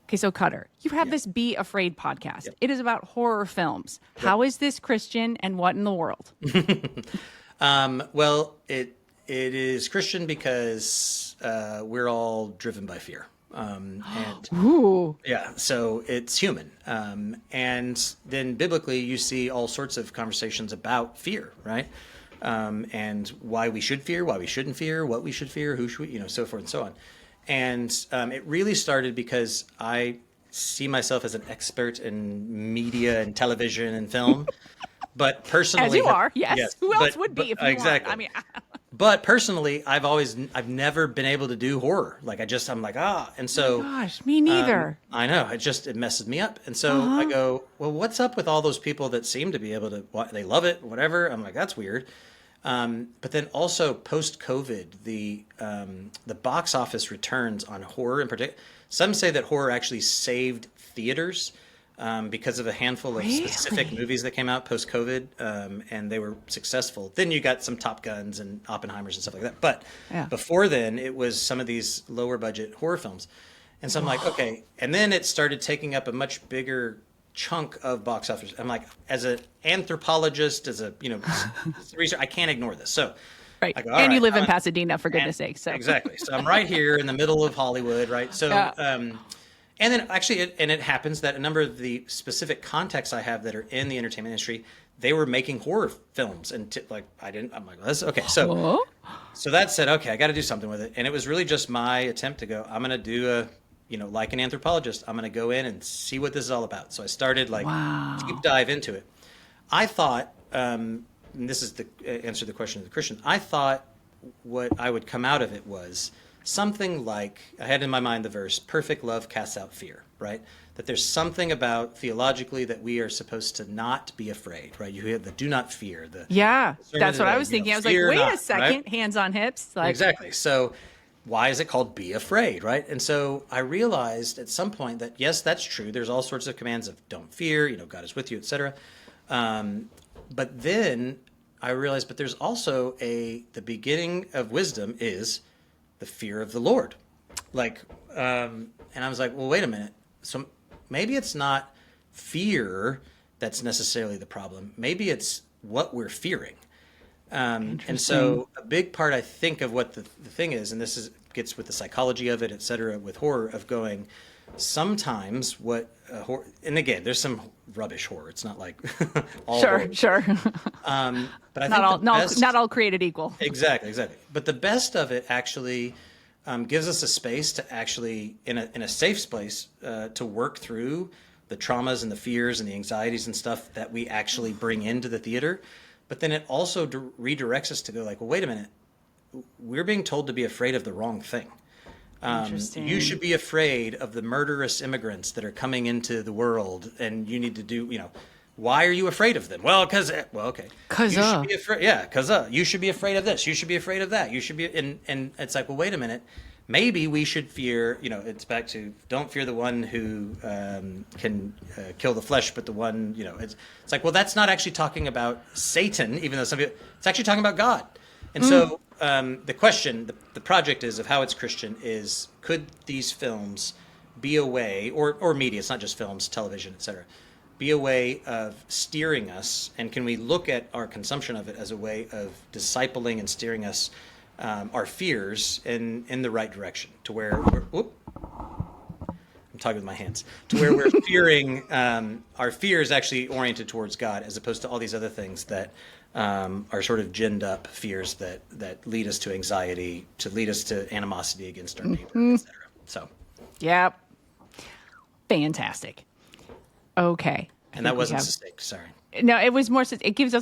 Okay, so Cutter, you have this Be Afraid podcast. Yep. It is about horror films. Yep. How is this Christian, and what in the world? Well, it is Christian because we're all driven by fear. So it's human. And then biblically, you see all sorts of conversations about fear, right? And why we should fear, why we shouldn't fear, what we should fear, who should we, so forth and so on. And it really started because I see myself as an expert in media and television and film, but personally, as you are, yes. Who else would be if you exactly. weren't? I mean, but personally, I've never been able to do horror. Like I'm like, and so. Oh my gosh, me neither. I know it messes me up, and so I go, well, what's up with all those people that seem to be able to? They love it, whatever. I'm like, that's weird. But then also post-COVID, the box office returns on horror in particular. Some say that horror actually saved theaters because of a handful of specific movies that came out post-COVID, and they were successful. Then you got some Top Guns and Oppenheimers and stuff like that. But before then, it was some of these lower-budget horror films. And so I'm like, okay. And then it started taking up a much bigger chunk of box office. I'm like, as an anthropologist, as a researcher, I can't ignore this. So, right. I go, and you live in Pasadena, for goodness sake. So exactly. So I'm right here in the middle of Hollywood, right? So, and then actually, it happens that a number of the specific contacts I have that are in the entertainment industry, they were making horror films, and I'm like, well, that's okay. So that said, okay, I got to do something with it, and it was really just my attempt to go, I'm going to do like an anthropologist, I'm going to go in and see what this is all about. So I started deep dive into it. I thought, and this is the answer to the question of the Christian, I thought what I would come out of it was something like, I had in my mind the verse, perfect love casts out fear, right? That there's something about theologically that we are supposed to not be afraid, right? You have the do not fear. That's what I was thinking. I was like, wait a second, right? Hands on hips. Exactly. So why is it called be afraid, right? And so I realized at some point that, yes, that's true. There's all sorts of commands of don't fear, God is with you, etc. But then I realized, but there's also the beginning of wisdom is the fear of the Lord. And I was like, well, wait a minute. So maybe it's not fear that's necessarily the problem. Maybe it's what we're fearing. And so a big part, I think, of what the thing is, and gets with the psychology of it, et cetera, with horror, of going, sometimes what horror, and again, there's some rubbish horror. It's not like all horror. Sure. But I think not all created equal. Exactly. But the best of it actually gives us a space to actually, in a safe space, to work through the traumas and the fears and the anxieties and stuff that we actually bring into the theater. But then it also redirects us to go like, well, wait a minute. We're being told to be afraid of the wrong thing. You should be afraid of the murderous immigrants that are coming into the world, and you need to do, why are you afraid of them? Well, okay. You should be afraid. Yeah, because you should be afraid of this. You should be afraid of that. You should be, and it's like, well, wait a minute. Maybe we should fear, it's back to don't fear the one who can kill the flesh, but the one, it's like, well, that's not actually talking about Satan, even though some people, it's actually talking about God. And so the question, the project is of how it's Christian is, could these films be a way, or media, it's not just films, television, et cetera, be a way of steering us, and can we look at our consumption of it as a way of discipling and steering us, our fears in the right direction, to where I'm talking with my hands, to where we're fearing, our fear is actually oriented towards God, as opposed to all these other things that are sort of ginned up fears that lead us to anxiety, to lead us to animosity against our neighbor, et cetera. So, yep, fantastic. Okay, and that wasn't succinct. Sorry. No, it was more. It gives us